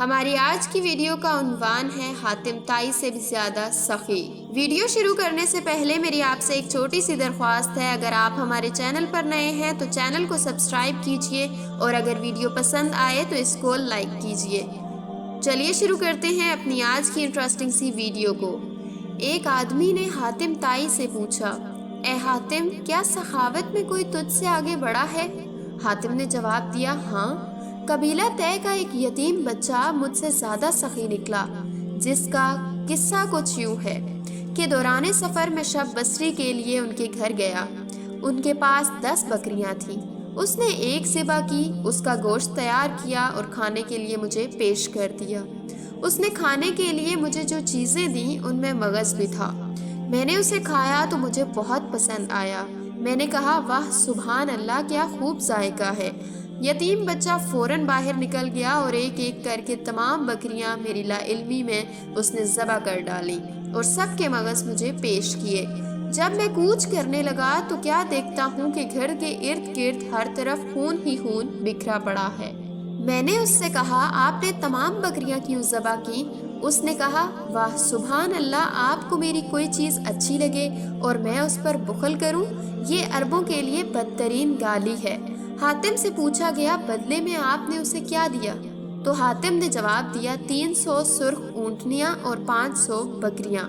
ہماری آج کی ویڈیو کا عنوان ہے حاتم تائی سے بھی زیادہ سخی۔ ویڈیو شروع کرنے سے پہلے میری آپ سے ایک چھوٹی سی درخواست ہے، اگر آپ ہمارے چینل پر نئے ہیں تو چینل کو سبسکرائب کیجئے اور اگر ویڈیو پسند آئے تو اس کو لائک کیجئے۔ چلیے شروع کرتے ہیں اپنی آج کی انٹرسٹنگ سی ویڈیو کو۔ ایک آدمی نے حاتم تائی سے پوچھا، اے حاتم، کیا سخاوت میں کوئی تجھ سے آگے بڑھا ہے؟ حاتم نے جواب دیا، ہاں، قبیلہ طے کا ایک یتیم بچہ مجھ سے زیادہ سخی نکلا، جس کا قصہ کچھ یوں ہے کہ دوران سفر میں شب بصری کے لیے ان کے گھر گیا۔ ان کے پاس 10 بکریاں تھیں۔ اس نے ایک ذبح کی، اس کا گوشت تیار کیا اور کھانے کے لیے مجھے پیش کر دیا۔ اس نے کھانے کے لیے مجھے جو چیزیں دیں ان میں مغز بھی تھا۔ میں نے اسے کھایا تو مجھے بہت پسند آیا۔ میں نے کہا، واہ سبحان اللہ، کیا خوب ذائقہ ہے۔ یتیم بچہ فوراً باہر نکل گیا اور ایک ایک کر کے تمام بکریاں میری لا علمی میں اس نے ذبح کر ڈالی اور سب کے مغز مجھے پیش کیے۔ جب میں کوچ کرنے لگا تو کیا دیکھتا ہوں کہ گھر کے ارد گرد ہر طرف خون ہی خون بکھرا پڑا ہے۔ میں نے اس سے کہا، آپ نے تمام بکریاں کیوں ذبح کی؟ اس نے کہا، واہ سبحان اللہ، آپ کو میری کوئی چیز اچھی لگے اور میں اس پر بخل کروں، یہ عربوں کے لیے بدترین گالی ہے۔ حاتم سے پوچھا گیا، بدلے میں آپ نے اسے کیا دیا؟ تو حاتم نے جواب دیا، 300 سرخ اونٹنیاں اور 500 بکریاں۔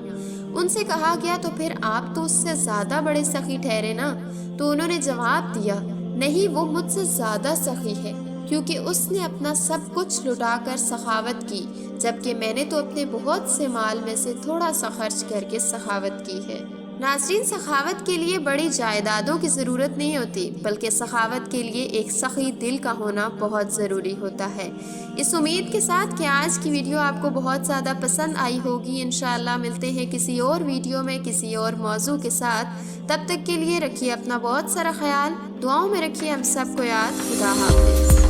ان سے کہا گیا، تو پھر آپ تو اس سے زیادہ بڑے سخی ٹھہرے نا؟ تو انہوں نے جواب دیا، نہیں، وہ مجھ سے زیادہ سخی ہے، کیونکہ اس نے اپنا سب کچھ لٹا کر سخاوت کی، جبکہ میں نے تو اپنے بہت سے مال میں سے تھوڑا سا خرچ کر کے سخاوت کی ہے۔ ناظرین، سخاوت کے لیے بڑی جائیدادوں کی ضرورت نہیں ہوتی، بلکہ سخاوت کے لیے ایک سخی دل کا ہونا بہت ضروری ہوتا ہے۔ اس امید کے ساتھ کہ آج کی ویڈیو آپ کو بہت زیادہ پسند آئی ہوگی، انشاءاللہ ملتے ہیں کسی اور ویڈیو میں کسی اور موضوع کے ساتھ۔ تب تک کے لیے رکھیے اپنا بہت سارا خیال، دعاؤں میں رکھیے ہم سب کو یاد۔ خدا حافظ۔